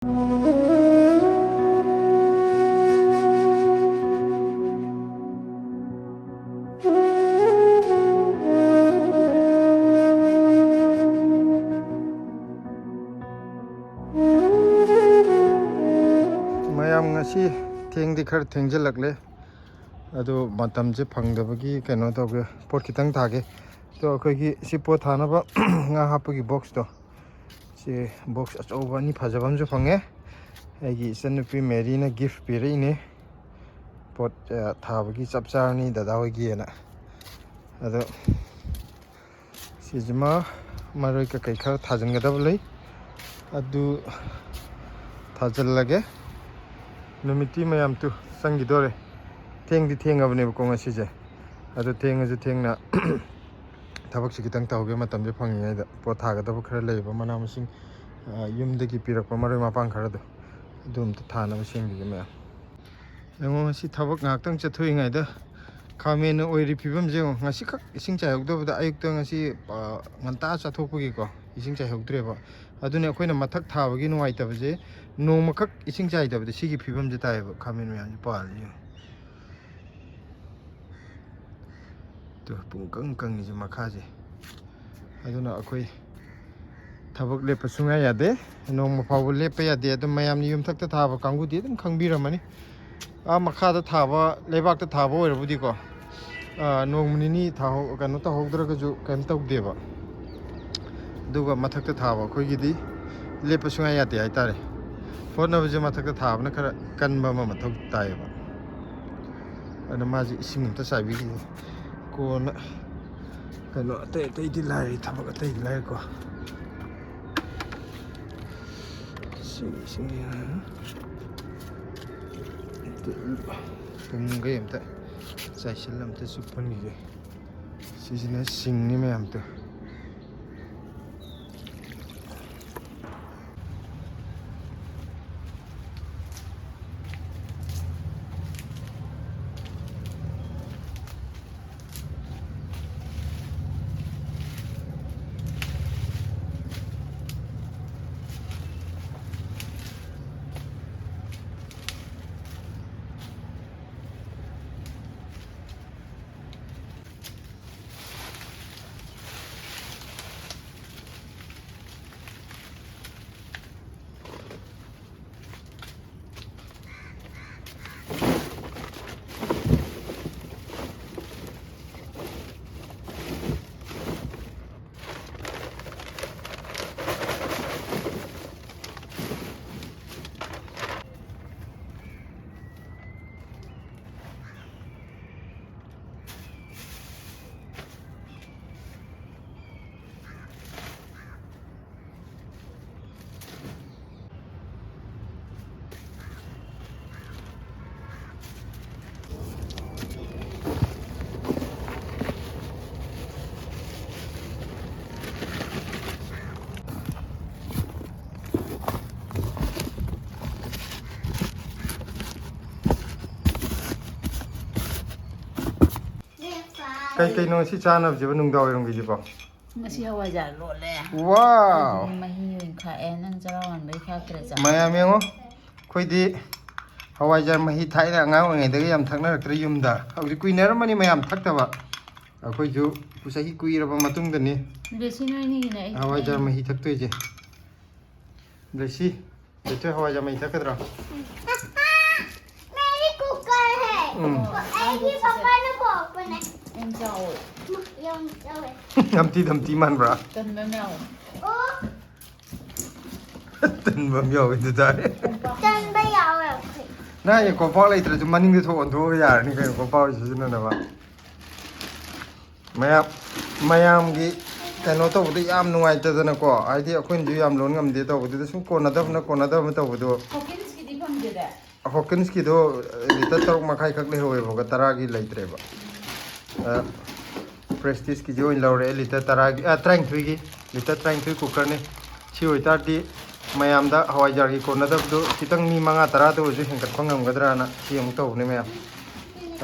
ꯃꯌꯥꯝ ꯉꯁꯤ ꯊꯦꯡꯗꯤ ꯈꯔ ꯊꯦꯡꯖꯤꯜꯂꯛꯂꯦ ꯑꯗꯣ ꯃꯇꯝꯁꯦ ꯐꯪꯗꯕꯒꯤ ꯀꯩꯅꯣ ꯇꯧꯒꯦ ꯄꯣꯠ ꯈꯤꯇꯪ ꯊꯥꯒꯦ ꯑꯗꯣ ꯑꯩꯈꯣꯏꯒꯤ ꯁꯤ ꯄꯣꯠ ꯊꯥꯅꯕ ꯉꯥ ꯍꯥꯞꯄꯒꯤ ꯕꯣꯛꯁꯇꯣ ꯁꯤ ꯕꯣꯛꯁ ꯑꯆꯧꯕ ꯑꯅꯤ ꯐꯖꯕ ꯑꯃꯁꯨ ꯐꯪꯉꯦ ꯑꯩꯒꯤ ꯏꯆꯟꯅꯨꯄꯤ ꯃꯦꯔꯤꯅ ꯒꯤꯐ ꯄꯤꯔꯛꯏꯅꯦ ꯄꯣꯠ ꯊꯥꯕꯒꯤ ꯆꯞ ꯆꯥꯔꯅꯤ ꯗꯗꯥ ꯍꯣꯏꯒꯤꯅ ꯑꯗꯣ ꯁꯤꯁꯤꯃ ꯃꯔꯣꯏ ꯀꯩꯀꯩ ꯈꯔ ꯊꯥꯖꯤꯟꯒꯗꯕ ꯂꯩ ꯑꯗꯨ ꯊꯥꯖꯤꯜꯂꯒꯦ ꯅꯨꯃꯤꯠꯇꯤ ꯃꯌꯥꯝ ꯆꯪꯈꯤꯗꯣꯔꯦ ꯊꯦꯡꯗꯤ ꯊꯦꯡꯉꯕꯅꯦꯕꯀꯣ ꯉꯁꯤꯁꯦ ꯑꯗꯨ ꯊꯦꯡꯉꯁꯨ ꯊꯦꯡꯅ ꯊꯕꯛꯁꯤ ꯈꯤꯇꯪ ꯇꯧꯒꯦ ꯃꯇꯝꯁꯦ ꯐꯪꯉꯤꯉꯩꯗ ꯄꯣꯠ ꯊꯥꯒꯗꯕ ꯈꯔ ꯂꯩꯌꯦꯕ ꯃꯅꯥ ꯃꯁꯤꯡ ꯌꯨꯝꯗꯒꯤ ꯄꯤꯔꯛꯄ ꯃꯔꯣꯏ ꯃꯄꯥꯡ ꯈꯔꯗꯣ ꯑꯗꯨ ꯑꯝꯇ ꯊꯥꯅꯕ ꯁꯦꯝꯕꯤꯒꯦ ꯃꯌꯥꯝ ꯌꯦꯡꯉꯣ ꯉꯁꯤ ꯊꯕꯛ ꯉꯥꯏꯍꯥꯛꯇꯪ ꯆꯠꯊꯣꯛꯏꯉꯩꯗ ꯈꯥꯃꯦꯟꯅ ꯑꯣꯏꯔꯤ ꯐꯤꯕꯝꯁꯦ ꯌꯦꯡꯉꯣ ꯉꯁꯤꯈꯛ ꯏꯁꯤꯡ ꯆꯥꯏꯍꯧꯗꯕꯗ ꯑꯌꯨꯛꯇ ꯉꯁꯤ ꯉꯟꯇꯥ ꯆꯠꯊꯣꯛꯄꯒꯤꯀꯣ ꯏꯁꯤꯡ ꯆꯥꯏꯍꯧꯗ꯭ꯔꯦꯕ ꯑꯗꯨꯅ ꯑꯩꯈꯣꯏꯅ ꯃꯊꯛ ꯊꯥꯕꯒꯤ ꯅꯨꯡꯉꯥꯏꯇꯕꯁꯦ ꯅꯣꯡꯃꯈꯛ ꯏꯁꯤꯡ ꯆꯥꯏꯗꯕꯗ ꯁꯤꯒꯤ ꯐꯤꯕꯝꯁꯦ ꯇꯥꯏꯌꯦꯕ ꯈꯥꯃꯦꯟ ꯃꯌꯥꯝꯁꯦ ꯄꯥꯜꯂꯤ ꯄꯨꯡꯀꯪ ꯀꯪꯉꯤꯁꯦ ꯃꯈꯥꯁꯦ ꯑꯗꯨꯅ ꯑꯩꯈꯣꯏ ꯊꯕꯛ ꯂꯦꯞꯄ ꯁꯨꯡꯌꯥ ꯌꯥꯗꯦ ꯅꯣꯡꯃ ꯐꯥꯎꯕ ꯂꯦꯞꯄ ꯌꯥꯗꯦ ꯑꯗꯨꯝ ꯃꯌꯥꯝꯅ ꯌꯨꯝꯊꯛꯇ ꯊꯥꯕ ꯀꯥꯡꯕꯨꯗꯤ ꯑꯗꯨꯝ ꯈꯪꯕꯤꯔꯝꯃꯅꯤ ꯃꯈꯥꯗ ꯊꯥꯕ ꯂꯩꯕꯥꯛꯇ ꯊꯥꯕ ꯑꯣꯏꯔꯕꯨꯗꯤꯀꯣ ꯅꯣꯡꯃ ꯅꯤनी ꯀꯩꯅꯣ ꯇꯧꯍꯧꯗ꯭ꯔꯒꯁꯨ ꯀꯩꯝ ꯇꯧꯗꯦꯕ ꯑꯗꯨꯒ ꯃꯊꯛꯇ ꯊꯥꯕ ꯑꯩꯈꯣꯏꯒꯤꯗꯤ ꯂꯦꯞꯄ ꯁꯨꯡꯌꯥ ꯌꯥꯗꯦ ꯍꯥꯏꯇꯥꯔꯦ ꯍꯣꯠꯅꯕꯁꯦ ꯃꯊꯛꯇ ꯊꯥꯕꯅ ꯈꯔ ꯀꯟꯕ ꯑꯃ ꯃꯊꯧ ꯇꯥꯏꯌꯦꯕ ꯑꯗꯨꯅ ꯃꯥꯁꯦ ꯏꯁꯤꯡ ꯑꯝꯇ ꯆꯥꯏꯕꯤꯈꯤꯒꯦ ꯀꯣꯟꯅ ꯀꯩꯅꯣ ꯑꯇꯩ ꯑꯇꯩꯗꯤ ꯂꯥꯏꯔꯤ ꯊꯕꯛ ꯑꯇꯩꯗꯤ ꯂꯥꯏꯔꯤꯀꯣ ꯄꯨꯡꯈꯩ ꯑꯝꯇ ꯆꯥꯏꯁꯤꯜ ꯑꯝꯇ ꯆꯨꯞꯍꯟꯈꯤꯒꯦ ꯁꯤꯁꯤꯅ ꯁꯤꯡꯅꯤ ꯃꯌꯥꯝꯇ ꯀꯩꯀꯩꯅꯣ ꯁꯤ ꯆꯥꯅꯕꯁꯤꯕ ꯅꯨꯡꯗꯥꯡ ꯋꯥꯏꯔꯝꯒꯤꯁꯤꯕꯣ ꯉꯁꯤ ꯍꯋꯥꯏꯖꯥꯔ ꯂꯣꯜꯂꯦ ꯋꯥꯎ ꯃꯍꯤ ꯑꯣꯏꯅ ꯈꯥꯛꯑꯦ ꯅꯪ ꯆꯔꯥ ꯋꯥꯟꯕꯩ ꯈꯥꯛꯇ꯭ꯔꯦ ꯆꯥ ꯃꯌꯥꯝ ꯌꯦꯡꯉꯣ ꯑꯩꯈꯣꯏꯗꯤ ꯍꯋꯥꯏꯖꯥꯔ ꯃꯍꯤ ꯊꯥꯏꯅ ꯑꯉꯥꯡ ꯑꯣꯏꯔꯤꯉꯩꯗꯒꯤ ꯌꯥꯝ ꯊꯛꯅꯔꯛꯇ꯭ꯔꯦ ꯌꯨꯝꯗ ꯍꯧꯖꯤꯛ ꯀꯨꯏꯅꯔꯝꯃꯅꯤ ꯃꯌꯥꯝ ꯊꯛꯇꯕ ꯑꯩꯈꯣꯏꯁꯨ ꯆꯍꯤ ꯀꯨꯏꯔꯕ ꯃꯇꯨꯡꯗꯅꯤ ꯍꯋꯥꯏꯖꯥꯔ ꯃꯍꯤ ꯊꯛꯇꯣꯏꯁꯦ ꯂꯩꯁꯤ ꯂꯩꯇꯣꯏ हवाईजार मही थकद्रा मेरी कुकर है ऐसी पापा ने बोपने em chào यम चले धमती धमती मान ब्रा tân với mèo ओ तन बम याव इधर जाए चन बे याव है ना ये कोपा ले इधर जो मनिंग दे थोन थो यार नहीं कहीं कोपा इसे ना नवा मयाम की कनो तो बुद्धि याम नुआई तदनको आइडिया अखोइन जो याम लोन गमदे तो बुद्धि सुन कोनादब तो बुद्धि hawkins की दिखम दे दे हॉकिंस की दो लिटर तक मखाई खक ले होए भोग तरा की लेत्रे बा प्रेस्टीज की जो इन लौरे लिटर तरा की ट्राइंग थ्री की लिटर ट्राइंग थ्री कुकर ने सी होइतारती मयाम दा हवाईजार की कोनादब दो खितंग मी मंगा तरा तो जो हेंकट पंगम गदराना सी अमुक तो ने मयाम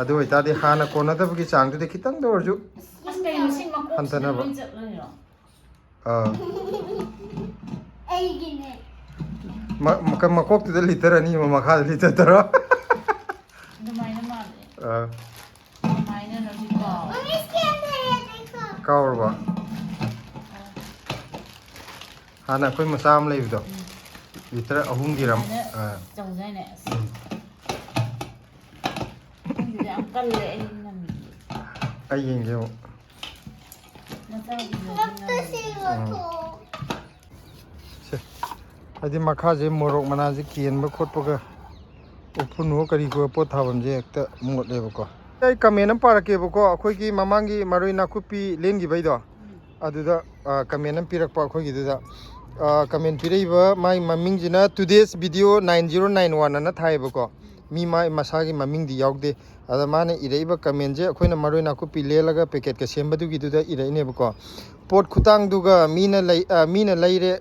अदु होइतारती हाना कोनादब की चांग दे खितंग दो जो mas kay musing makok Hanta na ba? sila ऐ गिने ꯃꯀꯣꯛꯇꯨꯗ ꯂꯤꯇꯔ ꯑꯅꯤ ꯑꯃ ꯃꯈꯥꯗ ꯂꯤꯇꯔ ꯇꯔꯥ ꯑꯗꯨꯃꯥꯏꯅ ꯃꯥꯜꯂꯦ ꯑꯥ ꯑꯗꯨꯃꯥꯏꯅ ꯍꯧꯖꯤꯛ ꯀꯥꯎ मम्मी इसके अंदर है देखो ꯀꯥꯎꯔꯕ ꯍꯥꯟꯅ ꯑꯩꯈꯣꯏ ꯃꯆꯥ ꯑꯃ ꯂꯩꯕꯗꯣ ꯂꯤꯇꯔ ꯑꯍꯨꯝꯒꯤ ꯔꯝ ꯆꯧꯖꯥꯏꯅꯦ ꯈꯪꯗꯦ ꯌꯥꯝ ꯀꯜꯂꯦ ꯑꯩ ꯉꯝꯃꯤ ꯑꯩ ꯌꯦꯡꯒꯦ ꯑꯃꯨꯛ अब तो सिल्वर को ꯍꯥꯏꯗꯤ ꯃꯈꯥꯁꯦ ꯃꯣꯔꯣꯛ ꯃꯅꯥꯁꯦ ꯀꯦꯟꯕ ꯈꯣꯠꯄꯒ ꯎꯐꯨꯟꯅꯣ ꯀꯔꯤꯒꯣ ꯄꯣꯠ ꯊꯥꯐꯝꯁꯦ ꯍꯦꯛꯇ ꯃꯣꯠꯂꯦꯕꯀꯣ ꯑꯩ ꯀꯃꯦꯟ ꯑꯃ ꯄꯥꯔꯛꯀꯦꯕꯀꯣ ꯑꯩꯈꯣꯏꯒꯤ ꯃꯃꯥꯡꯒꯤ ꯃꯔꯣꯏ ꯅꯥꯀꯨꯞꯄꯤ ꯂꯦꯟꯈꯤꯕꯩꯗꯣ ꯑꯗꯨꯗ ꯀꯃꯦꯟ ꯑꯃ ꯄꯤꯔꯛꯄ ꯑꯩꯈꯣꯏꯒꯤꯗꯨꯗ ꯀꯃꯦꯟ ꯄꯤꯔꯛꯏꯕ ꯃꯥꯒꯤ ꯃꯃꯤꯡꯁꯤꯅ ꯇꯨꯗꯦꯁ ꯚꯤꯗꯤꯑꯣ 9091 ꯑꯅ ꯊꯥꯏꯌꯦꯕꯀꯣ ꯃꯤ ꯃꯁꯥꯒꯤ ꯃꯃꯤꯡꯗꯤ ꯌꯥꯎꯗꯦ ꯑꯗ ꯃꯥꯅ ꯏꯔꯛꯏꯕ ꯀꯃꯦꯟꯁꯦ ꯑꯩꯈꯣꯏꯅ ꯃꯔꯣꯏ ꯅꯥꯀꯨꯞꯄꯤ ꯂꯦꯜꯂꯒ ꯄꯦꯀꯦꯠꯀ ꯁꯦꯝꯕꯗꯨꯒꯤꯗꯨꯗ ꯏꯔꯛꯏꯅꯦꯕꯀꯣ ꯄꯣꯠ ꯈꯨꯇꯥꯡꯗꯨꯒ ꯃꯤꯅ ꯂꯩꯔꯦ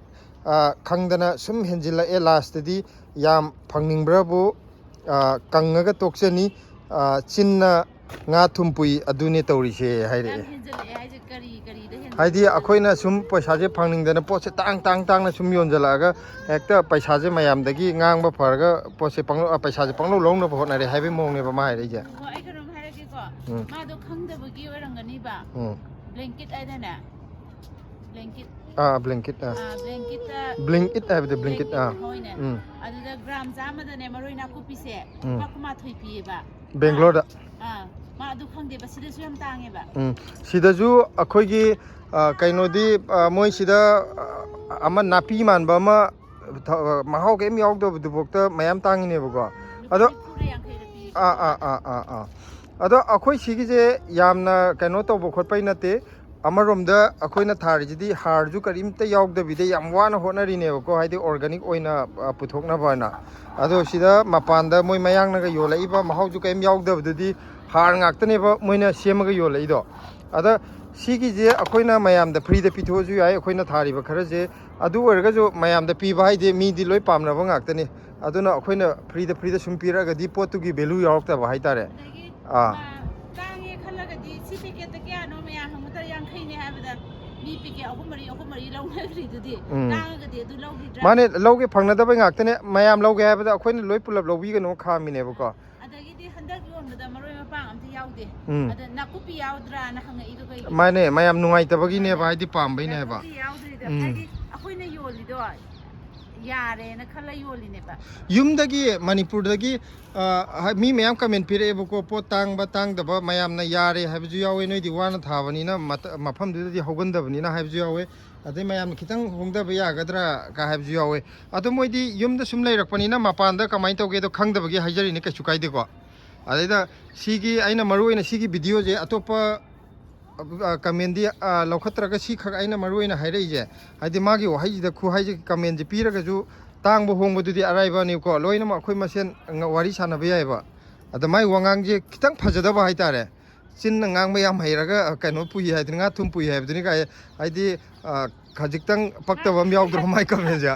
ꯈꯪꯗꯅ ꯁꯨꯝ ꯍꯦꯟꯖꯤꯜꯂꯛꯑꯦ ꯂꯥꯁꯇꯗꯤ ꯌꯥꯝ ꯐꯪꯅꯤꯡꯕ꯭ꯔꯕꯨ ꯀꯪꯉꯒ ꯇꯣꯛꯆꯅꯤ ꯆꯤꯟꯅ ꯉꯥ ꯊꯨꯝ ꯄꯨꯏ ꯑꯗꯨꯅꯦ ꯇꯧꯔꯤꯁꯦ ꯍꯥꯏꯔꯛꯑꯦ ꯍꯥꯏꯗꯤ ꯑꯩꯈꯣꯏꯅ ꯁꯨꯝ ꯄꯩꯁꯥꯁꯦ ꯐꯪꯅꯤꯡꯗꯅ ꯄꯣꯠꯁꯦ ꯇꯥꯡꯅ ꯁꯨꯝ ꯌꯣꯟꯖꯜꯂꯛꯑꯒ ꯍꯦꯛꯇ ꯄꯩꯁꯥꯁꯦ ꯃꯌꯥꯝꯗꯒꯤ ꯉꯥꯡꯕ ꯐꯔꯒ ꯄꯣꯠꯁꯦ ꯄꯩꯁꯥꯁꯦ ꯄꯪꯂꯧ ꯂꯧꯅꯕ ꯍꯣꯠꯅꯔꯦ ꯍꯥꯏꯕꯒꯤ ꯃꯑꯣꯡꯅꯦꯕ ꯃꯥ ꯍꯥꯏꯔꯛꯏꯁꯦ ꯑꯩ ꯀꯩꯅꯣꯝ ꯍꯥꯏꯔꯛꯀꯦꯀꯣ ꯃꯥꯗꯣ ꯈꯪꯗꯕꯒꯤ ꯑꯣꯏꯔꯝꯒꯅꯤꯕ ꯕ꯭ꯂꯦꯡꯀꯤꯠ ꯍꯥꯏꯗꯅꯦ ꯕ꯭ꯂꯦꯡꯀꯤꯠ ꯕ꯭ꯂꯦꯡꯀꯤꯠ ꯕ꯭ꯂꯦꯡꯀꯤꯠꯇ ꯕ꯭ꯂꯤꯡꯀꯤꯠ ꯍꯥꯏꯕꯗꯤ ꯕ꯭ꯂꯤꯡꯀꯤꯠ ꯍꯣꯏꯅꯦ ꯑꯗꯨꯗ ꯒ꯭ꯔꯥꯝ ꯆꯥꯝꯃꯗꯅꯦ ꯃꯔꯣꯏ ꯅꯥꯀꯨꯞꯄꯤꯁꯦ ꯂꯨꯄꯥ 12 ꯄꯤꯌꯦꯕ ꯕꯦꯡꯒ꯭ꯂꯣꯔꯗ ꯃꯥ ꯑꯗꯨ ꯈꯪꯗꯦꯕ ꯁꯤꯗꯁꯨ ꯌꯥꯝ ꯇꯥꯡꯉꯦꯕ ꯁꯤꯗꯁꯨ ꯑꯩꯈꯣꯏꯒꯤ ꯀꯩꯅꯣꯗꯤ ꯃꯣꯏꯁꯤꯗ ꯑꯃ ꯅꯥꯄꯤ ꯃꯥꯟꯕ ꯑꯃ ꯃꯍꯥꯎ ꯀꯩꯝ ꯌꯥꯎꯗꯕꯗꯨꯐꯥꯎꯗ ꯃꯌꯥꯝ ꯇꯥꯡꯉꯤꯅꯦꯕꯀꯣ ꯑꯗꯣ ꯑꯗꯣ ꯑꯩꯈꯣꯏ ꯁꯤꯒꯤꯁꯦ ꯌꯥꯝꯅ ꯀꯩꯅꯣ ꯇꯧꯕ ꯈꯣꯠꯄꯩ ꯅꯠꯇꯦ ꯑꯃꯔꯣꯝꯗ ꯑꯩꯈꯣꯏꯅ ꯊꯥꯔꯤꯁꯤꯗꯤ ꯍꯥꯔꯁꯨ ꯀꯔꯤꯝꯇ ꯌꯥꯎꯗꯕꯤꯗ ꯌꯥꯝ ꯋꯥꯅ ꯍꯣꯠꯅꯔꯤꯅꯦꯕꯀꯣ ꯍꯥꯏꯗꯤ ꯑꯣꯔꯒꯥꯅꯤꯛ ꯑꯣꯏꯅ ꯄꯨꯊꯣꯛꯅꯕꯅ ꯑꯗꯣ ꯁꯤꯗ ꯃꯄꯥꯟꯗ ꯃꯣꯏ ꯃꯌꯥꯡꯅꯒ ꯌꯣꯜꯂꯛꯏꯕ ꯃꯍꯥꯎꯁꯨ ꯀꯔꯤꯝ ꯌꯥꯎꯗꯕꯗꯨꯗꯤ ꯍꯥꯔ ꯉꯥꯛꯇꯅꯦꯕ ꯃꯣꯏꯅ ꯁꯦꯝꯃꯒ ꯌꯣꯜꯂꯛꯏꯗꯣ ꯑꯗ ꯁꯤꯒꯤꯁꯦ ꯑꯩꯈꯣꯏꯅ ꯃꯌꯥꯝꯗ ꯐ꯭ꯔꯤꯗ ꯄꯤꯊꯣꯛꯑꯁꯨ ꯌꯥꯏ ꯑꯩꯈꯣꯏꯅ ꯊꯥꯔꯤꯕ ꯈꯔꯁꯦ ꯑꯗꯨ ꯑꯣꯏꯔꯒꯁꯨ ꯃꯌꯥꯝꯗ ꯄꯤꯕ ꯍꯥꯏꯗꯤ ꯃꯤꯗꯤ ꯂꯣꯏ ꯄꯥꯝꯅꯕ ꯉꯥꯛꯇꯅꯤ ꯑꯗꯨꯅ ꯑꯩꯈꯣꯏꯅ ꯐ꯭ꯔꯤꯗ ꯁꯨꯝ ꯄꯤꯔꯛꯑꯒꯗꯤ ꯄꯣꯠꯇꯨꯒꯤ ꯚꯦꯂꯨ ꯌꯥꯎꯔꯛꯇꯕ ꯍꯥꯏꯇꯥꯔꯦ ꯇꯥꯡꯉꯦ ꯈꯜꯂꯒꯗꯤ ꯁꯤ ꯄꯦꯀꯦꯠꯇ ꯀꯌꯥꯅꯣ ꯃꯌꯥꯝ ꯍꯪꯕꯗ 50ꯅꯦ ꯍꯥꯏꯕꯗ ꯃꯤ ꯄꯦꯀꯦꯠ ꯑꯍꯨꯝ ꯃꯔꯤ ꯂꯧꯅꯈ꯭ꯔꯤꯗꯨꯗꯤ ꯇꯥꯡꯉꯒꯗꯤ ꯑꯗꯨ ꯂꯧꯈꯤꯗ꯭ꯔꯥ ꯃꯥꯅꯦ ꯂꯧꯒꯦ ꯐꯪꯅꯗꯕꯩ ꯉꯥꯛꯇꯅꯦ ꯃꯌꯥꯝ ꯂꯧꯒꯦ ꯍꯥꯏꯕꯗ ꯑꯩꯈꯣꯏꯅ ꯂꯣꯏ ꯄꯨꯜꯂꯞ ꯂꯧꯕꯤꯒꯅꯣ ꯈꯥꯝꯃꯤꯅꯦꯕꯀꯣ ꯑꯗꯒꯤꯗꯤ ꯍꯟꯗꯛ ꯌꯣꯟꯕꯗ ꯃꯔꯣꯏ ꯃꯄꯥꯡ ꯑꯝꯇ ꯌꯥꯎꯗꯦ ꯑꯗ ꯅꯥꯀꯨꯞꯄꯤ ꯌꯥꯎꯗ꯭ꯔꯥꯅ ꯍꯪꯉꯛꯏꯗꯣ ꯀꯩꯒꯤꯅꯣ ꯃꯥꯅꯦ ꯃꯌꯥꯝ ꯅꯨꯡꯉꯥꯏꯇꯕꯒꯤꯅꯦꯕ ꯍꯥꯏꯗꯤ ꯄꯥꯝꯕꯩꯅꯦꯕ ꯅꯥꯀꯨꯞꯄꯤ ꯌꯥꯎꯗ꯭ꯔꯤꯗꯣ ꯍꯥꯏꯗꯤ ꯑꯩꯈꯣꯏꯅ ꯌꯣꯜꯂꯤꯗꯣ ꯌꯥꯔꯦꯅ ꯈꯜꯂ ꯌꯣꯜꯂꯤꯅꯦꯕ ꯌꯨꯝꯗꯒꯤ ꯃꯅꯤꯄꯨꯔꯗꯒꯤ ꯃꯤ ꯃꯌꯥꯝ ꯀꯃꯦꯟ ꯄꯤꯔꯛꯑꯦꯕꯀꯣ ꯄꯣꯠ ꯇꯥꯡꯕ ꯇꯥꯡꯗꯕ ꯃꯌꯥꯝꯅ ꯌꯥꯔꯦ ꯍꯥꯏꯕꯁꯨ ꯌꯥꯎꯋꯦ ꯅꯣꯏꯗꯤ ꯋꯥꯅ ꯊꯥꯕꯅꯤ나 ꯃꯐꯝꯗꯨꯗꯗꯤ ꯍꯧꯒꯟꯗꯕꯅꯤꯅ ꯍꯥꯏꯕꯁꯨ ꯌꯥꯎꯋꯦ ꯑꯗꯩ ꯃꯌꯥꯝꯅ ꯈꯤꯇꯪ ꯍꯣꯡꯗꯕ ꯌꯥꯒꯗ꯭ꯔꯥ ꯀ ꯍꯥꯏꯕꯁꯨ ꯌꯥꯎꯋꯦ ꯑꯗꯣ ꯃꯣꯏꯗꯤ ꯌꯨꯝꯗ ꯁꯨꯝ ꯂꯩꯔꯛꯄꯅꯤꯅ ꯃꯄꯥꯟꯗ ꯀꯃꯥꯏꯅ ꯇꯧꯒꯦꯗꯣ ꯈꯪꯗꯕꯒꯤ ꯍꯥꯏꯖꯔꯤꯅꯦ ꯀꯩꯁꯨ ꯀꯥꯏꯗꯦꯀꯣ ꯑꯗꯩꯗ ꯁꯤꯒꯤ ꯑꯩꯅ ꯃꯔꯨ ꯑꯣꯏꯅ ꯁꯤꯒꯤ ꯚꯤꯗꯤꯑꯣꯁꯦ ꯑꯇꯣꯞꯄ ꯀꯃꯦꯟꯗꯤ ꯂꯧꯈꯠꯇ꯭ꯔꯒ ꯁꯤꯈꯛ ꯑꯩꯅ ꯃꯔꯨ ꯑꯣꯏꯅ ꯍꯥꯏꯔꯛꯏꯁꯦ ꯍꯥꯏꯗꯤ ꯃꯥꯒꯤ ꯋꯥꯍꯩꯁꯤꯗ ꯈꯨꯍꯥꯏꯁꯦ ꯀꯃꯦꯟꯁꯦ ꯄꯤꯔꯒꯁꯨ ꯇꯥꯡꯕ ꯍꯣꯡꯕꯗꯨꯗꯤ ꯑꯔꯥꯏꯕꯅꯤꯀꯣ ꯂꯣꯏꯅꯃꯛ ꯑꯩꯈꯣꯏ ꯃꯁꯦꯟ ꯋꯥꯔꯤ ꯁꯥꯟꯅꯕ ꯌꯥꯏꯑꯕ ꯑꯗ ꯃꯥꯏ ꯋꯥꯉꯥꯡꯁꯦ ꯈꯤꯇꯪ ꯐꯖꯗꯕ ꯍꯥꯏꯇꯥꯔꯦ ꯆꯤꯟꯅ ꯉꯥꯡꯕ ꯌꯥꯝ ꯍꯩꯔꯒ ꯀꯩꯅꯣ ꯄꯨꯏ ꯍꯥꯏꯗꯨꯅꯤ ꯉꯥ ꯊꯨꯝ ꯄꯨꯏ ꯍꯥꯏꯕꯗꯨꯅꯤ ꯀꯥꯏ ꯍꯥꯏꯗꯤ ꯈꯖꯤꯛꯇꯪ ꯄꯛꯇꯕ ꯑꯃ ꯌꯥꯎꯗ꯭ꯔꯣ ꯃꯥꯏ ꯀꯃꯦꯟꯁꯦ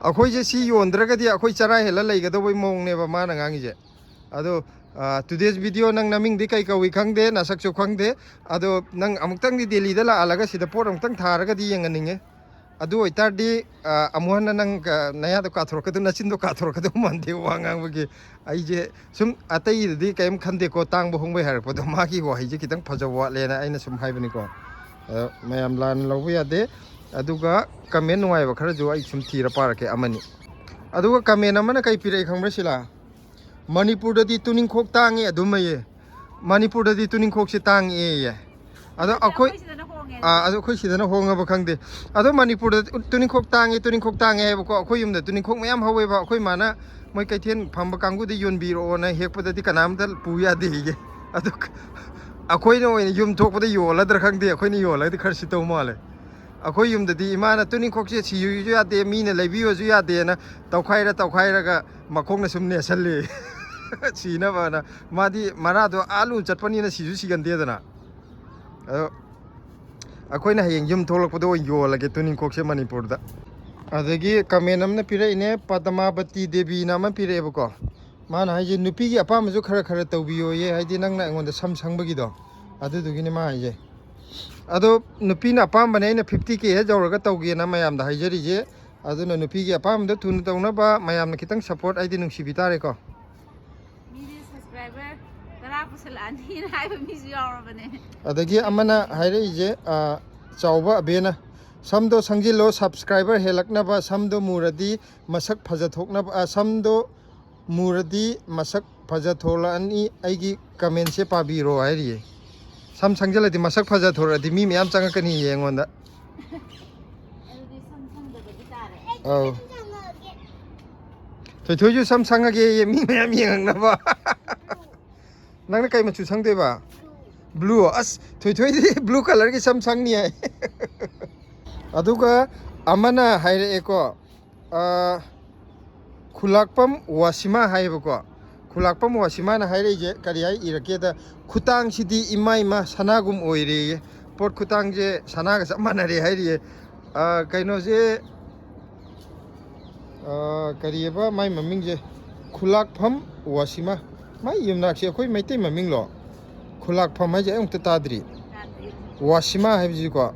ꯑꯩꯈꯣꯏꯁꯦ ꯁꯤ ꯌꯣꯟꯗ꯭ꯔꯒꯗꯤ ꯑꯩꯈꯣꯏ ꯆꯔꯥ ꯍꯦꯜꯂ ꯂꯩꯒꯗꯧꯕꯩ ꯃꯑꯣꯡꯅꯦꯕ ꯃꯥꯅ ꯉꯥꯡꯉꯤꯁꯦ ꯑꯗꯣ ꯇꯨꯗꯦꯁ ꯚꯤꯗꯤꯑꯣ ꯅꯪ ꯅꯃꯤꯡꯗꯤ ꯀꯩ ꯀꯧꯏ ꯈꯪꯗꯦ ꯅꯁꯛꯁꯨ ꯈꯪꯗꯦ ꯑꯗꯣ ꯅꯪ ꯑꯃꯨꯛꯇꯪꯗꯤ ꯗꯦꯜꯂꯤꯗ ꯂꯥꯛꯍꯜꯂꯒ ꯁꯤꯗ ꯄꯣꯠ ꯑꯃꯨꯛꯇꯪ ꯊꯥꯔꯒꯗꯤ ꯌꯦꯡꯍꯟꯅꯤꯡꯉꯦ ꯑꯗꯨ ꯑꯣꯏꯇꯥꯔꯗꯤ ꯑꯃꯨꯛ ꯍꯟꯅ ꯅꯪ ꯅꯌꯥꯗꯣ ꯀꯥꯊꯣꯔꯛꯀꯗꯧ ꯅꯆꯤꯟꯗꯣ ꯀꯥꯊꯣꯔꯛꯀꯗꯧ ꯃꯥꯟꯗꯦ ꯋꯥ ꯉꯥꯡꯕꯒꯤ ꯑꯩꯁꯦ ꯁꯨꯝ ꯑꯇꯩꯗꯗꯤ ꯀꯔꯤꯝ ꯈꯟꯗꯦꯀꯣ ꯇꯥꯡꯕ ꯍꯣꯡꯕꯩ ꯍꯥꯏꯔꯛꯄꯗꯣ ꯃꯥꯒꯤ ꯋꯥꯍꯩꯁꯦ ꯈꯤꯇꯪ ꯐꯖꯕ ꯋꯥꯠꯂꯦꯅ ꯑꯩꯅ ꯁꯨم ꯍꯥꯏꯕꯅꯤꯀꯣ ꯃꯌꯥꯝ ꯂꯥꯟꯅ ꯂꯧꯕ ꯌꯥꯗꯦ ꯑꯗꯨꯒ ꯀꯃꯦꯟ ꯅꯨꯡꯉꯥꯏꯕ ꯈꯔꯁꯨ ꯑꯩ ꯁꯨꯝ ꯊꯤꯔ ꯄꯥꯔꯛꯀꯦ ꯑꯃꯅꯤ ꯑꯗꯨꯒ ꯀꯃꯦꯟ ꯑꯃꯅ ꯀꯩ ꯄꯤꯔꯛꯏ ꯈꯪꯕ꯭ꯔꯥ ꯁꯤꯂꯥ ꯃꯅꯤꯄꯨꯔꯗꯗꯤ ꯇꯨꯅꯤꯡꯈꯣꯛ ꯇꯥꯡꯉꯦ ꯑꯗꯨꯃꯌꯦ ꯃꯅꯤꯄꯨꯔꯗꯗꯤ ꯇꯨꯅꯤꯡꯈꯣꯛꯁꯦ ꯇꯥꯡꯉꯦꯌꯦ ꯑꯗꯣ ꯑꯩꯈꯣꯏ ꯁꯤꯗꯅ ꯍꯣꯡꯉꯕ ꯈꯪꯗꯦ ꯑꯗꯣ ꯃꯅꯤꯄꯨꯔꯗ ꯇꯨꯅꯤꯡꯈꯣꯛ ꯇꯥꯡꯉꯦ ꯍꯥꯏꯕꯀꯣ ꯑꯩꯈꯣꯏ ꯌꯨꯝꯗ ꯇꯨꯅꯤꯡꯈꯣꯛ ꯃꯌꯥꯝ ꯍꯧꯋꯦꯕ ꯑꯩꯈꯣꯏ ꯃꯥꯅ ꯃꯣꯏ ꯀꯩꯊꯦꯜ ꯐꯝꯕ ꯀꯥꯡꯕꯨꯗ ꯌꯣꯟꯕꯤꯔꯛꯑꯣꯅ ꯍꯦꯛꯄꯗꯗꯤ ꯀꯅꯥꯝꯇ ꯄꯨ ꯌꯥꯗꯦ ꯍꯤꯒꯦ ꯑꯗꯨ ꯑꯩꯈꯣꯏꯅ ꯑꯣꯏꯅ ꯌꯨꯝ ꯊꯣꯛꯄꯗ ꯌꯣꯜꯂꯗ꯭ꯔꯥ ꯈꯪꯗꯦ ꯑꯩꯈꯣꯏꯅ ꯌꯣꯜꯂꯒꯗꯤ ꯈꯔ ꯁꯤꯠꯇꯧ ꯃꯥꯜꯂꯦ ꯑꯩꯈꯣꯏ ꯌꯨꯝꯗꯗꯤ ꯏꯃꯥꯅ ꯇꯨꯅꯤꯡꯈꯣꯛꯁꯦ ꯁꯤꯌꯨꯁꯨ ꯌꯥꯗꯦ ꯃꯤꯅ ꯂꯩꯕꯤꯌꯨꯁꯨ ꯌꯥꯗꯦꯅ ꯇꯧꯈꯥꯏꯔꯒ ꯃꯈꯣꯡꯅ ꯁꯨꯝ ꯅꯦꯠꯁꯜꯂꯤ ꯁꯤꯅꯕꯅ ꯃꯥꯗꯤ ꯃꯔꯥꯗꯣ ꯑꯥꯂꯨ ꯆꯠꯄꯅꯤꯅ ꯁꯤꯁꯨ ꯁꯤꯒꯟꯗꯦꯗꯅ ꯑꯗꯣ ꯑꯩꯈꯣꯏꯅ ꯍꯌꯦꯡ ꯌꯨꯝ ꯊꯣꯛꯂꯛꯄꯗ ꯑꯣꯏꯅ ꯌꯣꯜꯂꯒꯦ ꯇꯨꯅꯤꯡꯈꯣꯛꯁꯦ ꯃꯅꯤꯄꯨꯔꯗ ꯑꯗꯒꯤ ꯀꯃꯦꯟ ꯑꯃꯅ ꯄꯤꯔꯛꯏꯅꯦ ꯄꯗꯃꯥꯕꯇꯤ ꯗꯦꯕꯤꯅ ꯑꯃ ꯄꯤꯔꯛꯑꯦꯕꯀꯣ ꯃꯥꯅ ꯍꯥꯏꯁꯦ ꯅꯨꯄꯤꯒꯤ ꯑꯄꯥꯝꯕꯁꯨ ꯈꯔ ꯇꯧꯕꯤꯌꯣꯌꯦ ꯍꯥꯏꯗꯤ ꯅꯪꯅ ꯑꯩꯉꯣꯟꯗ ꯁꯝ ꯁꯪꯕꯒꯤꯗꯣ ꯑꯗꯨꯗꯨꯒꯤꯅꯤ ꯃꯥ ꯍꯥꯏꯁꯦ ꯑꯗꯣ ꯅꯨꯄꯤꯅ ꯑꯄꯥꯝꯕꯅꯦ ꯑꯩꯅ 50K ꯍꯦꯛ ꯌꯧꯔꯒ ꯇꯧꯒꯦꯅ ꯃꯌꯥꯝꯗ ꯍꯥꯏꯖꯔꯤꯁꯦ ꯑꯗꯨꯅ ꯅꯨꯄꯤꯒꯤ ꯑꯄꯥꯝꯕꯗ ꯊꯨꯅ ꯇꯧꯅꯕ ꯃꯌꯥꯝꯅ ꯈꯤꯇꯪ ꯁꯞꯄꯣꯔꯠ ꯑꯩꯗꯤ ꯅꯨꯡꯁꯤꯕꯤ ꯇꯥꯔꯦꯀꯣ ꯃꯤꯗꯤ ꯁꯕꯁꯀ꯭ꯔꯥꯏꯕꯔ 10 ꯄꯨꯁꯜꯂꯛꯑꯅꯤꯅ ꯍꯥꯏꯕ ꯃꯤꯁꯨ ꯌꯥꯎꯔꯕꯅꯦ ꯑꯗꯒꯤ ꯑꯃꯅ ꯍꯥꯏꯔꯛꯏꯁꯦ ꯆꯥꯎꯕ ꯑꯕꯦꯅ ꯁꯝꯗꯣ ꯁꯪꯖꯤꯜꯂꯣ ꯁꯕꯁꯀ꯭ꯔꯥꯏꯕꯔ ꯍꯦꯜꯂꯛꯅꯕ ꯁꯝꯗꯣ ꯃꯨꯔꯗꯤ ꯃꯁꯛ ꯐꯖꯊꯣꯛꯅꯕ ꯁꯝꯗꯣ ꯃꯨꯔꯗꯤ ꯃꯁꯛ ꯐꯖꯊꯣꯛꯂꯛꯑꯅꯤ ꯑꯩꯒꯤ ꯀꯃꯦꯟꯁꯦ ꯄꯥꯕꯤꯔꯣ ꯍꯥꯏꯔꯤꯌꯦ ꯁꯝ ꯁꯪꯖꯤꯜꯂꯗꯤ ꯃꯁꯛ ꯐꯖꯊꯣꯔꯛꯑꯗꯤ ꯃꯤ ꯃꯌꯥꯝ ꯆꯪꯉꯛꯀꯅꯤ ꯑꯩꯉꯣꯟꯗ ꯑꯗꯨꯗꯤ ꯁꯝ ꯁꯪꯗꯕꯗꯤ ꯇꯥꯔꯦ ꯑꯧ ꯊꯣꯏꯊꯣꯏꯁꯨ ꯁꯝ ꯁꯪꯉꯒꯦ ꯃꯤ ꯃꯌꯥꯝ ꯌꯦꯡꯉꯛꯅꯕ ꯅꯪꯅ ꯀꯩ ꯃꯆꯨ ꯁꯪꯗꯣꯏꯕ ꯕ꯭ꯂꯨ ꯑꯁ ꯊꯣꯏꯊꯣꯏꯗꯤ ꯕ꯭ꯂू ꯀꯂꯔꯒꯤ ꯁꯝ ꯁꯪꯅꯤ ꯍꯥꯏ ꯑꯗꯨꯒ ꯑꯃꯅ ꯍꯥꯏꯔꯛꯑꯦꯀꯣ ꯈꯨꯂꯥꯛꯄꯝ ꯋꯥꯁꯤꯃꯥ ꯍꯥꯏꯌꯦꯕꯀꯣ ꯈꯨꯂꯥꯛꯄꯝ ꯋꯥꯁꯤꯃꯥꯅ ꯍꯥꯏꯔꯛꯏꯁꯦ ꯀꯔꯤ ꯍꯥꯏ ꯏꯔꯛꯀꯦꯗ ꯈꯨꯇꯥꯡꯁꯤꯗꯤ ꯏꯃꯥ ꯏꯃꯥ ꯁꯅꯥꯒꯨꯝ ꯑꯣꯏꯔꯦꯌꯦ ꯄꯣꯠ ꯈꯨꯇꯥꯡꯁꯦ ꯁꯅꯥꯒ ꯆꯞ ꯃꯥꯟꯅꯔꯦ ꯍꯥꯏꯔꯤꯌꯦ ꯀꯩꯅꯣꯁꯦ ꯀꯔꯤꯑꯕ ꯃꯥꯏ ꯃꯃꯤꯡꯁꯦ ꯈꯨꯂꯥꯛꯐꯝ ꯋꯥꯁꯤꯃꯥ ꯃꯥꯏ ꯌꯨꯝꯅꯥꯛꯁꯦ ꯑꯩꯈꯣꯏ ꯃꯩꯇꯩ ꯃꯃꯤꯡꯂꯣ ꯈꯨꯂꯥꯛꯐꯝ ꯍꯥꯏꯁꯦ ꯑꯩ ꯑꯃꯨꯛꯇ ꯇꯥꯗ꯭ꯔꯤ ꯋꯥꯁꯤꯃꯥ ꯍꯥꯏꯕꯁꯤꯀꯣ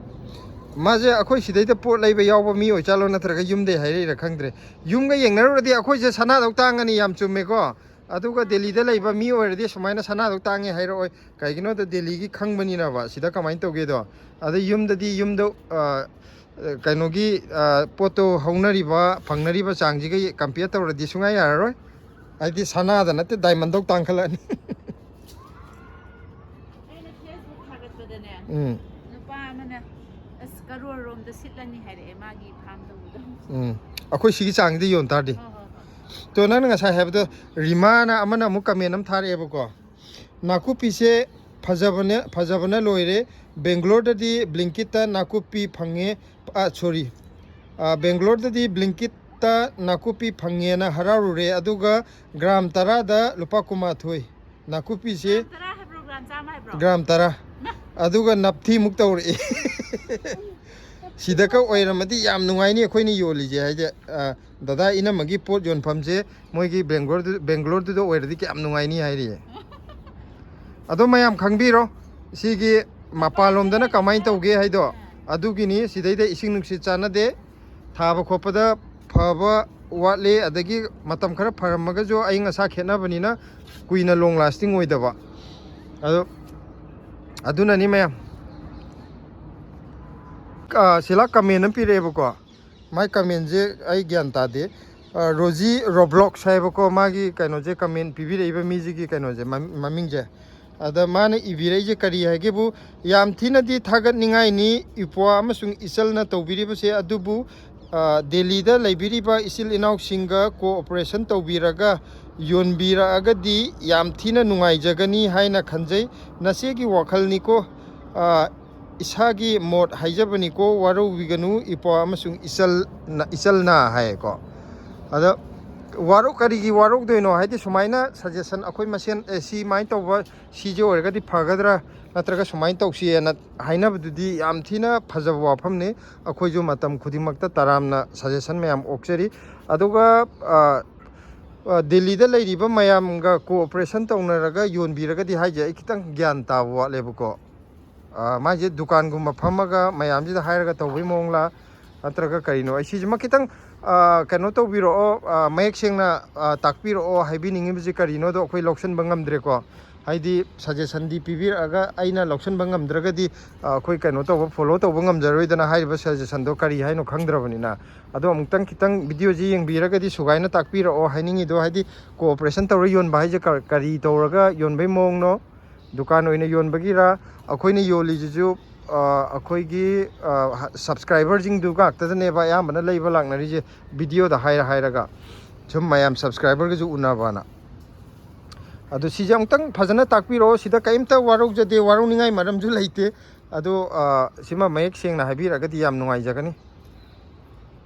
ꯃꯥꯁꯦ ꯑꯩꯈꯣꯏ ꯁꯤꯗꯩꯗ ꯄꯣꯠ ꯂꯩꯕ ꯌꯥꯎꯕ ꯃꯤ ꯑꯣꯏꯖꯥꯠꯂꯣ ꯅꯠꯇ꯭ꯔꯒ ꯌꯨꯝꯗꯩ ꯍꯥꯏꯔꯛꯏꯔꯥ ꯈꯪꯗ꯭रे ꯌꯨꯝꯒ ꯌꯦꯡꯅꯔꯨꯔꯗꯤ ꯑꯩꯈꯣꯏꯁꯦ ꯁꯅꯥꯗꯧ ꯇꯥꯡꯉꯅꯤ ꯌꯥꯝ ꯆꯨꯝꯃꯦꯀꯣ ꯑꯗꯨꯒ ꯗꯦꯜꯂꯤꯗ ꯂꯩꯕ ꯃꯤ ꯑꯣꯏꯔꯗꯤ ꯁꯨꯃꯥꯏꯅ ꯁꯅꯥꯗꯧ ꯇꯥꯡꯉꯦ ꯍꯥꯏꯔꯛꯑꯣꯏ ꯀꯩꯒꯤꯅꯣꯗ ꯗꯦꯜꯂꯤꯒꯤ ꯈꯪꯕꯅꯤꯅꯕ ꯁꯤꯗ ꯀꯃꯥꯏꯅ ꯇꯧꯒꯦꯗꯣ ꯑꯗꯩ ꯌꯨꯝꯗꯗꯤ ꯌꯨꯝꯗ ꯀꯩꯅꯣꯒꯤ ꯄꯣꯠꯇꯣ ꯍꯧꯅꯔꯤꯕ ꯐꯪꯅꯔꯤꯕ ꯆꯥꯡꯁꯤꯒ ꯀꯝꯄꯤꯌꯔ ꯇꯧꯔꯗꯤ ꯁꯨꯡꯌꯥ ꯌꯥꯔꯔꯣꯏ ꯍꯥꯏꯗꯤ ꯁꯅꯥꯗ ꯅꯠꯇꯦ ꯗꯥꯏꯃꯟꯗꯧ ꯇꯥꯡꯈꯠꯂꯛꯑꯅꯤ ꯑꯩꯅ ꯐꯦꯁꯕꯨꯛ ꯊꯥꯒꯠꯄꯗꯅꯦ ꯎꯝ ꯅꯨꯄꯥ ꯑꯃꯅ ꯑꯁ ꯀꯔꯣꯔꯔꯣꯝꯗ ꯁꯤꯠꯂꯅꯤ ꯍꯥꯏꯔꯛꯑꯦ ꯃꯥꯒꯤ ꯐꯥꯝ ꯇꯧꯕꯗꯣ ꯑꯩꯈꯣꯏ ꯁꯤꯒꯤ ꯆꯥꯡꯁꯤꯗ ꯌꯣꯟ ꯇꯥꯔꯗꯤ ꯍꯣꯏ ꯍꯣꯏ ꯍꯣꯏ ꯇꯣ ꯅꯪꯅ ꯉꯁꯥꯏ ꯍꯥꯏꯕꯗꯣ ꯔꯤꯃꯥꯅ ꯑꯃꯅ ꯑꯃꯨꯛ ꯀꯃꯦꯟ ꯑꯃ ꯊꯥꯔꯛꯑꯦꯕꯀꯣ ꯅꯥꯀꯨꯞꯄꯤꯁꯦ ꯐꯖꯕꯅ ꯂꯣꯏꯔꯦ ꯕꯦꯡꯒ꯭ꯂꯣꯔꯗꯗꯤ ꯕ꯭ꯂꯤꯡꯀꯤꯠꯇ ꯅꯥꯀꯨꯞꯄꯤ ꯐꯪꯉꯦ ꯁꯣꯔꯤ ꯕꯦꯡꯒ꯭ꯂꯣꯔꯗꯗꯤ ꯕ꯭ꯂꯤꯡꯀꯤꯠꯇ ꯅꯥꯀꯨꯞꯄꯤ ꯐꯪꯉꯦꯅ ꯍꯔꯥꯎꯔꯨꯔꯦ ꯑꯗꯨꯒ ꯒ꯭ꯔꯥꯝ 10ꯗ ꯂꯨꯄꯥ 12 ꯅꯥꯀꯨꯞꯄꯤꯁꯦ ꯒ꯭ꯔꯥꯝ 10 ꯍꯥꯏꯕ꯭ꯔꯣ ꯒ꯭ꯔꯥꯝ 100 ꯍꯥꯏꯕ꯭ꯔꯣ ꯒ꯭ꯔꯥꯝ 10 ꯑꯗꯨꯒ ꯅꯞꯊꯤꯃꯨꯛ ꯇꯧꯔꯛꯑꯦ ꯁꯤꯗꯀ ꯑꯣꯏꯔꯝꯃꯗꯤ ꯌꯥꯝ ꯅꯨꯡꯉꯥꯏꯅꯤ ꯑꯩꯈꯣꯏꯅ ꯌꯣꯜꯂꯤꯁꯦ ꯍꯥꯏꯗꯤ ꯗꯗꯥ ꯏꯅꯝꯃꯒꯤ ꯄꯣꯠ ꯌꯣꯟꯐꯝꯁꯦ ꯃꯣꯏꯒꯤ ꯕꯦꯡꯒ꯭ꯂꯣꯔꯗꯨꯗ ꯑꯣꯏꯔꯗꯤ ꯀꯌꯥꯝ ꯅꯨꯡꯉꯥꯏꯅꯤ ꯍꯥꯏꯔꯤꯌꯦ ꯑꯗꯣ ꯃꯌꯥꯝ ꯈꯪꯕꯤꯔꯣ ꯁꯤꯒꯤ ꯃꯄꯥꯟꯂꯣꯝꯗꯅ ꯀꯃꯥꯏꯅ ꯇꯧꯒꯦ ꯍꯥꯏꯗो ꯑꯗꯨꯒꯤꯅꯤ ꯁꯤꯗꯩꯗ ꯏꯁꯤꯡ ꯅꯨꯡꯁꯤꯠ ꯆꯥꯟꯅꯗꯦ ꯊꯥꯕ ꯈꯣꯠꯄꯗ ꯐꯕ ꯋꯥꯠꯂꯤ ꯑꯗꯒꯤ ꯃꯇꯝ ꯈꯔ ꯐꯔꯝꯃꯒꯁꯨ ꯑꯏꯪ ꯑꯁꯥ ꯈꯦꯠꯅꯕꯅꯤ나 ꯀꯨꯏꯅ ꯂꯣꯡ ꯂꯥꯁꯇꯤꯡ ꯑꯣꯏꯗꯕ ꯑꯗꯨꯅꯅꯤ ꯃꯌꯥꯝ ꯁꯤꯂꯥ ꯀꯃꯦꯟ ꯑꯃ ꯄꯤꯔꯛꯑꯦꯕꯀꯣ ꯃꯥꯏ ꯀꯃꯦꯟꯁꯦ ꯑꯩ ꯒ꯭ꯌꯥꯟ ꯇꯥꯗꯦ ꯔꯣꯖꯤ ꯔꯣꯕ꯭ꯂꯣꯛꯁ ꯍꯥꯏꯕꯀꯣ ꯃꯥꯒꯤ ꯀꯩꯅꯣꯁꯦ ꯀꯃꯦꯟ ꯄꯤꯕꯤꯔꯛꯏꯕ ꯃꯤꯁꯤꯒꯤ ꯀꯩꯅꯣꯁꯦ ꯃꯃꯤꯡꯁꯦ ꯑꯗ ꯃꯥꯅ ꯏꯕꯤꯔꯛꯏꯁꯦ ꯀꯔꯤ ꯍꯥꯏꯒꯦꯕꯨ ꯌꯥꯝ ꯊꯤꯅꯗꯤ ꯊꯥꯒꯠꯅꯤꯡꯉꯥꯏꯅꯤ ꯏꯄ꯭ꯋꯥ ꯑꯃꯁꯨꯡ ꯏꯆꯜꯅ ꯇꯧꯕꯤꯔꯤꯕꯁꯦ ꯑꯗꯨꯕꯨ ꯗꯦꯜꯂꯤꯗ ꯂꯩꯕꯤꯔꯤꯕ ꯏꯆꯤꯜ ꯏꯅꯥꯎꯁꯤꯡꯒ ꯀꯣꯑꯣꯄꯔꯦꯁꯟ ꯇꯧꯕꯤꯔꯒ ꯌꯣꯟꯕꯤꯔꯛꯑꯒꯗꯤ ꯌꯥꯝ ꯊꯤꯅ ꯅꯨꯡꯉꯥꯏꯖꯒꯅꯤ ꯍꯥꯏꯅ ꯈꯟꯖꯩ ꯅꯆꯦꯒꯤ ꯋꯥꯈꯜꯅꯤꯀꯣ ꯏꯁꯥꯒꯤ ꯃꯣꯠ ꯍꯥꯏꯖꯕꯅꯤꯀꯣ ꯋꯥꯔꯧꯕꯤꯒꯅꯨ ꯏꯄ꯭ꯋꯥ ꯑꯃꯁꯨꯡ ꯏꯆꯜꯅ ꯍꯥꯏꯌꯦꯀꯣ ꯑꯗ ꯀꯔꯤꯒꯤ ꯋꯥꯔꯧꯗꯣꯏꯅꯣ ꯍꯥꯏꯗꯤ ꯁꯨꯃꯥꯏꯅ ꯁꯖꯦꯁꯟ ꯑꯩꯈꯣꯏ ꯃꯁꯦꯟ ꯁꯤꯃꯥꯏꯅ ꯇꯧꯕ ꯁꯤꯁꯦ ꯑꯣꯏꯔꯒꯗꯤ ꯐꯒꯗ꯭ꯔꯥ ꯅꯠꯇ꯭ꯔꯒ ꯁꯨꯃꯥꯏꯅ ꯇꯧꯁꯤꯅ ꯍꯥꯏꯅꯕꯗꯨꯗꯤ ꯌꯥꯝ ꯊꯤꯅ फजब वाफमने अखोइजु मतम खुदिमक्ता तरामना सजेशन मैम ओक्चरी अदुगा दिल्ली दा लेरिबा मयामगा कोऑपरेशन तौनरगा योनबिरगदी हाइजे खितंग ज्ञान ताब वालेबको माजे दुकान गुम फमगा मयामजिदा हायरगा तौबई मोंगला नत्रगा करिनो असिजमा खितंग कनो तौबिरो मयक सेंगना ताकपिरो हाइबिनिंगिबजि करिनो दो अखोइ लौक्सन बंगमद्रेको हाइदी सजेशन दी पिबिरगा आइना लौक्सन बंगमद्रगदी अखोइ कनो तौबा फॉलो तौबा ngमजरोइदना हाइबा सजेशन दो करि हाइनो खंगद्रबनिना अदो अमुक्तंग खितंग वीडियो जी यंगबिरगदी सुगाइना ताकपिरो हाइनिंगी दो हाइदी कोऑपरेशन तौर योनबा हाइजे करि तौरगा योनबई मोंगनो दुकान ओइना योनबगिरा अखोइना योलिजिजु अखोइगी सब्सक्राइबर जिंग दुगा तदनेबा यामबना लेबा लांगनरिजे वीडियो दा हाइरगा जुम मयाम सब्सक्राइबर गजु उनाबाना अदो सिजे अमुक्तंग फजना ताकपिरो सिदा कयमता वारौजदे वारौनिंगाई मरमजु लैते अदो सिमा मयक सेंगना हाइबिरगदी याम नुंगाइजगनी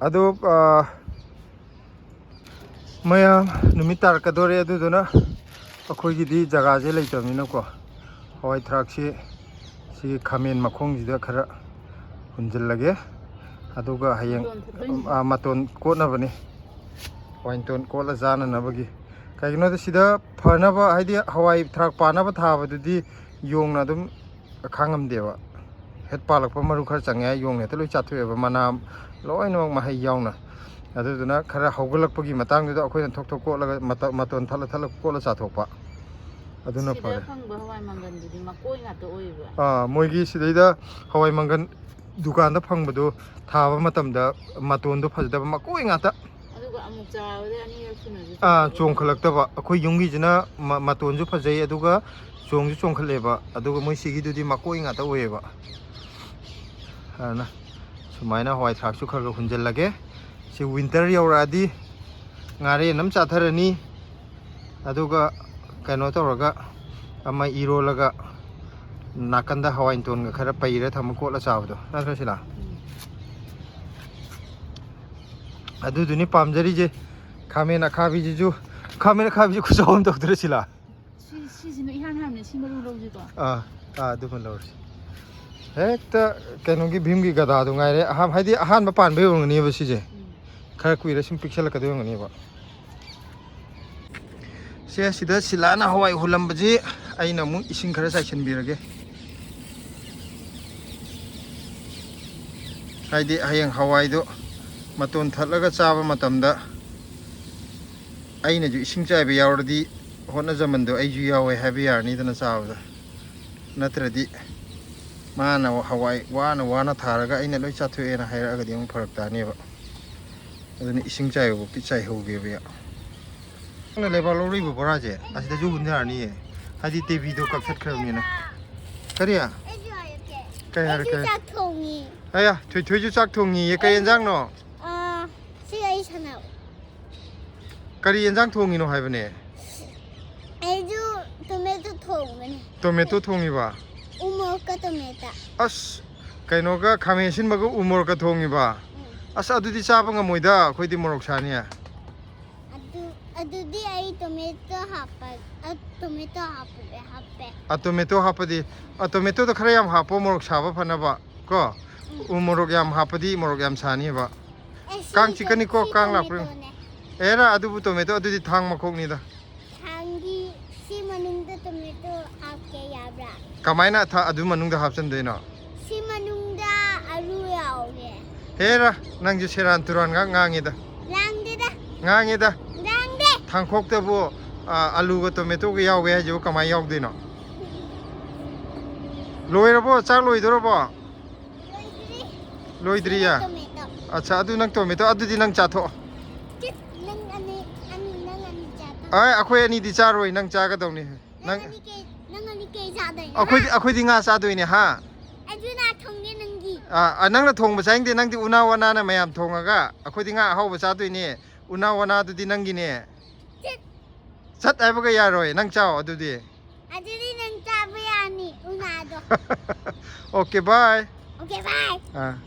अदो मयाम नुमित तारकदोरे अदुदुना अखोइगिदी जगाजे लैतमिनको हवाई थ्राकसे सी खामेन मखोंजिदा खरा हुंजल्लगे अदुगा हयेंग मतोन कोटनबने वाइनटोन कोला जाननबगी कइगनो सिदा फनबा हाइदि हवाई थ्राक पानबा थाबदुदि योंगना दुम खांगमदेबा हेड पालकपा मरु खर चंगे योंग हेत लोइ चाथुएबा मना लोइनमक महै यावना ꯑꯗꯨꯗꯨꯅ ꯈꯔ ꯍꯧꯒꯠꯂꯛꯄꯒꯤ ꯃꯇꯥꯡꯗꯨꯗ ꯑꯩꯈꯣꯏꯅ ꯊꯣꯛ ꯊꯣꯛ ꯀꯣꯠꯂꯒ ꯃꯇꯣꯟ ꯊꯠꯂ ꯀꯣꯠꯂ ꯆꯥꯊꯣꯛꯄ ꯑꯗꯨꯅ ꯐꯔꯦ. ꯁꯤꯗ ꯐꯪꯕ ꯍꯋꯥꯏ ꯃꯪꯒꯟꯗꯨꯗꯤ ꯃꯀꯣꯏ ꯉꯥꯛꯇ ꯑꯣꯏꯕ꯭ꯔꯥ? ꯃꯣꯏꯒꯤ ꯁꯤꯗꯩꯗ ꯍꯋꯥꯏ ꯃꯪꯒꯟ ꯗꯨꯀꯥꯟꯗ ꯐꯪꯕꯗꯣ ꯊꯥꯕ ꯃꯇꯝꯗ ꯃꯇꯣꯟꯗꯣ ꯐꯖꯗꯕ ꯃꯀꯣꯏ ꯉꯥꯛꯇ. ꯑꯗꯨꯒ ꯑꯃꯨꯛ ꯆꯥꯕꯗ ꯑꯅꯤꯔꯛ ꯁꯨꯅꯁꯨ ꯆꯣꯡꯈꯠꯂꯛꯇꯕ. ꯑꯩꯈꯣꯏ ꯌꯨꯝꯒꯤꯁꯤꯅ ꯃꯇꯣꯟꯁꯨ ꯐꯖꯩ ꯑꯗꯨꯒ ꯆꯣꯡꯁꯨ ꯆꯣꯡꯈꯠꯂꯦꯕ. ꯑꯗꯨꯒ ꯃꯣꯏ ꯁꯤꯒꯤꯗꯨꯗꯤ ꯃꯀꯣꯏ ꯉꯥꯛꯇ ꯑꯣꯏꯌꯦꯕ. ꯑꯗꯨꯅ ꯁꯨꯃꯥꯏꯅ ꯍꯋꯥꯏ ꯊꯔꯥꯛꯁꯨ ꯈꯔ ꯈꯔ ꯍꯨꯟꯖꯜꯂꯒꯦ. ꯁꯤ ꯋꯤꯟꯇꯔ ꯌꯧꯔꯛꯑꯗꯤ ꯉꯥꯔꯦꯟ ꯑꯃ ꯆꯥꯊꯔꯅꯤ. ꯑꯗꯨꯒ ꯀꯩꯅꯣ ꯇꯧꯔꯒ ꯑꯃ ꯏꯔꯣꯜꯂꯒ ꯅꯥꯀꯟꯗ ꯍꯋꯥꯏꯇꯣꯟꯒ ꯈꯔ ꯄꯩꯔ ꯊꯝꯃ ꯀꯣꯠꯂ ꯆꯥꯕꯗꯣ ꯅꯠꯇ꯭ꯔ ꯁꯤꯂꯥ? ꯑꯗꯨꯗꯨꯅꯤ ꯄꯥꯝꯖꯔꯤꯁꯦ. ꯈꯥꯃꯦꯟ ꯑꯈꯥꯕꯤꯁꯤꯁꯨ ꯈꯨꯆꯧ ꯑꯃ ꯇꯧꯗ꯭ꯔ ꯁꯤꯂꯥ? ꯁꯤꯁꯤꯅ ꯏꯍꯥꯟ ꯍꯥꯟꯕꯅꯦ. ꯁꯤ ꯃꯔꯨ ꯂꯧꯁꯤꯀꯣ. ꯑꯗꯨꯃ ꯂꯧꯔꯁꯤ. ꯍꯦꯛꯇ ꯀꯩꯅꯣꯒꯤ ꯚꯤꯝꯒꯤ ꯒꯗꯥꯗꯣ ꯉꯥꯏꯔꯦ. ꯍꯥꯏꯗꯤ ꯑꯍꯥꯟꯕ ꯄꯥꯟꯕ ꯑꯣꯏꯔꯝꯒꯅꯦꯕ ꯁꯤꯁꯦ. ꯈꯔ ꯀꯨꯏꯔ ꯁꯨꯝ ꯄꯤꯛꯁꯜꯂꯛꯀꯗꯣꯏ ꯑꯣꯏꯔꯝꯒꯅꯦꯕ. ꯁꯤꯗ ꯁꯤꯂꯥꯅ ꯍꯋꯥꯏ ꯍꯨꯜꯂꯝꯕꯁꯤ ꯑꯩꯅ ꯑꯃꯨꯛ ꯏꯁꯤꯡ ꯈꯔ ꯆꯥꯏꯁꯤꯟꯕꯤꯔꯒꯦ. ꯍꯥꯏꯗꯤ ꯍꯌꯦꯡ ꯍꯋꯥꯏꯗꯣ ꯃꯇꯣꯟ ꯊꯠꯂꯒ ꯆꯥꯕ ꯃꯇꯝꯗ ꯑꯩꯅꯁꯨ ꯏꯁꯤꯡ ꯆꯥꯏꯕ ꯌꯥꯎꯔꯗꯤ ꯍꯣꯠꯅꯖꯃꯟꯗꯣ ꯑꯩꯁꯨ ꯌꯥꯎꯋꯦ ꯍꯥꯏꯕ ꯌꯥꯔꯅꯤꯗꯅ ꯆꯥꯕꯗ. ꯅꯠꯇ꯭ꯔꯗꯤ ꯃꯥꯅ ꯍꯋꯥꯏ ꯋꯥꯅ ꯊꯥꯔꯒ ꯑꯩꯅ ꯂꯣꯏ ꯆꯥꯊꯣꯛꯑꯦꯅ ꯍꯥꯏꯔꯛꯑꯒꯗꯤ ꯑꯃꯨꯛ ꯐꯔꯛ ꯇꯥꯅꯦꯕ. ꯑꯗꯨꯅ ꯏꯁꯤꯡ ꯆꯥꯏꯕꯐꯥꯎꯗꯤ ꯆꯥꯏꯍꯧꯒꯦꯕ. ꯅꯪꯅ ꯂꯩꯕꯥꯛ ꯂꯧꯔꯛꯏꯕ ꯕꯣꯔꯥꯁꯦ ꯑꯁꯤꯗꯁꯨ ꯍꯨꯟ ꯌꯥꯔꯅꯤꯌꯦ. ꯍꯥꯏꯗꯤ ꯇꯦꯕꯤꯗꯣ ꯀꯛꯊꯠꯈ꯭ꯔꯕꯅꯤꯅ. ꯀꯔꯤ? ꯀꯩ ꯍꯥꯏꯔꯛꯀꯦ? ꯆꯥꯛ ꯊꯣꯡꯉꯤ. ꯑꯌꯥ ꯊꯣꯏꯊꯣꯏꯁꯨ ꯆꯥꯛ ꯊꯣꯡꯉꯤꯌꯦ. ꯀꯩ ꯌꯦꯟꯖꯥꯡꯅꯣ? ꯁꯤ ꯑꯩ ꯁꯥꯟꯅꯧ. ꯀꯔꯤ ꯌꯦꯟꯖꯥꯡ ꯊꯣꯡꯉꯤꯅꯣ ꯍꯥꯏꯕꯅꯦ? ꯑꯩꯁꯨ ꯇꯣꯃꯦꯇꯣ ꯊꯣꯡꯕꯅꯦ. ꯇꯣꯃꯦꯇꯣ ꯊꯣꯡꯉꯤꯕ? ꯎꯃꯣꯔꯣꯛꯀ ꯇꯣꯃꯦꯇꯣ. ꯑꯁ ꯀꯩꯅꯣꯒ ꯈꯥꯃꯦꯟ ꯑꯁꯤꯟꯕꯒ ꯎ ꯃꯣꯔꯣꯛꯀ ꯊꯣꯡꯉꯤꯕ? ꯑꯁ ꯑꯗꯨꯗꯤ ꯆꯥꯕ ꯉꯝꯃꯣꯏꯗ. ꯑꯩꯈꯣꯏꯗꯤ ꯃꯣꯔꯣꯛ ꯁꯥꯅꯤ. ꯑꯗꯨꯗꯤ ꯑꯩ ꯇꯣꯃꯦꯇꯣ ꯍꯥꯞꯄꯦ. ꯇꯣꯃꯦꯇꯣ ꯍꯥꯞꯄꯗꯤ ꯇꯣꯃꯦꯇꯣꯗꯣ ꯈꯔ ꯌꯥꯝ ꯍꯥꯞꯄꯣ ꯃꯣꯔꯣꯛ ꯁꯥꯕ ꯐꯅꯕ ꯀꯣ. ꯎ ꯃꯣꯔꯣꯛ ꯌꯥꯝ ꯍꯥꯞꯄꯗꯤ ꯃꯣꯔꯣꯛ ꯌꯥꯝ ꯁꯥꯅꯤꯕ. ꯀꯥꯡ ꯆꯤꯛꯀꯅꯤꯀꯣ ꯀꯥꯡ ꯂꯥꯛꯄ. ꯑꯦꯔꯥ ꯑꯗꯨꯕꯨ ꯇꯣꯃꯦꯇꯣ ꯑꯗꯨꯗꯤ ꯊꯥꯡ ꯃꯈꯣꯛꯅꯤꯗ. ꯊꯥꯡꯒꯤ ꯁꯤ ꯃꯅꯨꯡꯗ ꯇꯣꯃꯦꯇꯣ ꯍꯥꯞꯀꯦ ꯌꯥꯕ꯭ꯔꯥ? ꯀꯃꯥꯏꯅ ꯑꯗꯨ ꯃꯅꯨꯡꯗ ꯍꯥꯞꯆꯟꯗꯣꯏꯅꯣ? ꯁꯤ ꯃꯅꯨꯡꯗ ꯑꯂꯨ ꯌꯥꯎꯒꯦ. ꯍꯦꯔꯥ ꯅꯪꯁꯨ ꯁꯦꯔꯥꯟ ꯇꯨꯔꯥꯟ ꯉꯥꯡꯉꯤꯗ. ꯂꯥꯡꯗꯦꯗ. ꯉꯥꯡꯉꯤꯗ. ꯂꯥꯡꯗꯦ. ꯊꯥꯡꯈꯣꯛꯇꯕꯨ ꯑꯂꯨꯒ ꯇꯣꯃꯦꯇꯣꯒ ꯌꯥꯎꯒꯦ ꯍꯥꯏꯁꯤꯕꯨ ꯀꯃꯥꯏꯅ ꯌꯥꯎꯗꯣꯏꯅꯣ? ꯂꯣꯏꯔꯕꯣ? ꯆꯥꯛ ꯂꯣꯏꯗꯣꯔꯕꯣ? ꯂꯣꯏꯗ꯭ꯔꯤꯌꯦ? ꯑꯠꯆꯥ ꯑꯗꯨ ꯅꯪ ꯇꯣꯃꯦꯇꯣ ꯑꯗꯨꯗꯤ ꯅꯪ ꯆꯥꯊꯣꯛꯑꯣ. ꯅꯪ ꯑꯅꯤ ꯆꯥꯊꯣꯛ. ꯑꯩꯈꯣꯏ ꯑꯅꯤꯗꯤ ꯆꯥꯔꯣꯏ. ꯅꯪ ꯆꯥꯒꯗꯧꯅꯤ. ꯅꯪ ꯑꯅꯤ ꯀꯩ ꯆꯥꯗꯣꯏꯅꯣ? ꯑꯩꯈꯣꯏꯗꯤ ꯉꯥ ꯆꯥꯗꯣꯏꯅꯦ. ꯑꯗꯨꯅ ꯊꯣꯡꯒꯦ ꯅꯪꯒꯤ. ꯅꯪꯅ ꯊꯣꯡꯕ ꯆꯥꯅꯤꯡꯗꯦ. ꯅꯪꯗꯤ ꯎꯅꯥ ꯋꯥꯅꯥꯅ ꯃꯌꯥꯝ ꯊꯣꯡꯉꯒ ꯑꯩꯈꯣꯏꯗꯤ ꯉꯥ ꯑꯍꯥꯎꯕ ꯆꯥꯗꯣꯏꯅꯦ. ꯎꯅꯥ ꯋꯥꯅꯥꯗꯨꯗꯤ ꯅꯪꯒꯤꯅꯦ. ꯆꯠ ꯍꯥꯏꯕꯒ ꯌꯥꯔꯣꯏ. ꯅꯪ ꯆꯥꯎ ꯑꯗꯨꯗꯤ. ꯑꯗꯨꯗꯤ ꯅꯪ ꯆꯥꯕ ꯌꯥꯅꯤ ꯎꯅꯥꯗꯣ. Okay bye. Okay, bye.